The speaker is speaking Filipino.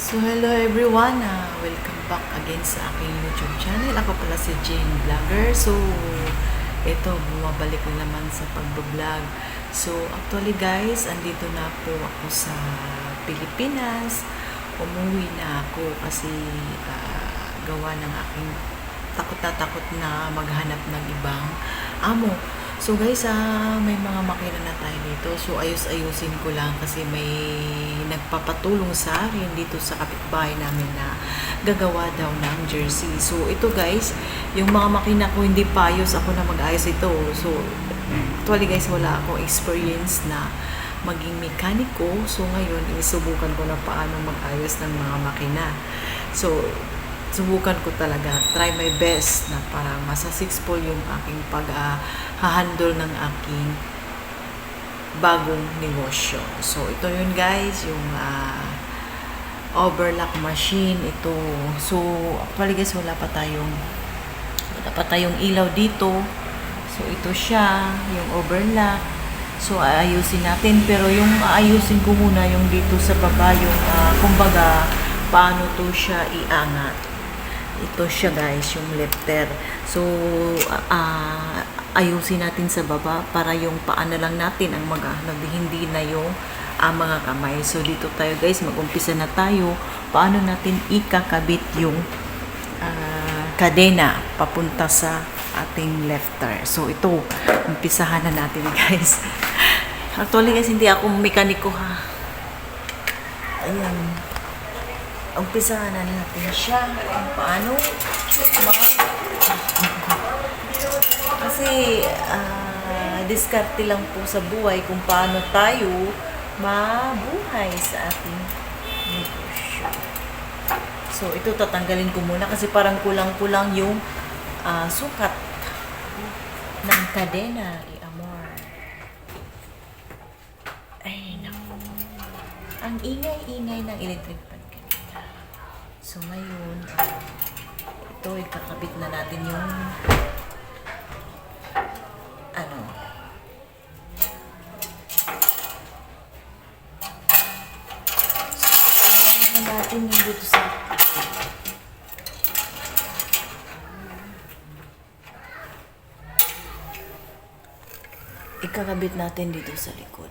So hello everyone, welcome back again sa aking YouTube channel. Ako pala si Jane Vlogger. So ito, bumabalik na naman sa pagbablog. So actually guys, andito na po ako sa Pilipinas. Umuwi na ako kasi gawa ng aking takot na takot na maghanap ng ibang amo. So guys, may mga makina na tayo dito. So ayus-ayusin ko lang kasi may nagpapatulong sa akin dito sa kapitbahay namin na gagawa daw ng jersey. So ito guys, yung mga makina ko hindi pa ayos, ako na mag-ayos ito. So actually guys, wala akong experience na maging mekaniko. So ngayon, isubukan ko na paano mag-ayos ng mga makina. So subukan ko talaga, try my best na para masuccessful yung aking pag-handle ng aking bagong negosyo. So ito yun guys, yung overlock machine ito. So actually guys, wala pa tayong ilaw dito. So ito siya, yung overlock. So aayusin natin, pero yung aayusin ko muna yung dito sa baba, yung kumbaga paano to siya iangat. Ito siya guys, yung lifter. So, ayusin natin sa baba para yung paa na lang natin ang maghanap, hindi na yung mga kamay. So, dito tayo guys, mag-umpisa na tayo. Paano natin ikakabit yung kadena papunta sa ating lifter. So, ito, umpisahan na natin guys. Actually guys, hindi ako mekaniko ha. Ayan. Umpisahan na natin siya kung paano kasi diskarte lang po sa buhay kung paano tayo mabuhay sa ating negosyo. So ito tatanggalin ko muna kasi parang kulang-kulang yung sukat ng kadena i-amor. Ay naku, ang ingay-ingay ng electric pan. So ngayon, ito ikakabit na natin yung so natin yung dito sa ikakabit natin dito sa likod.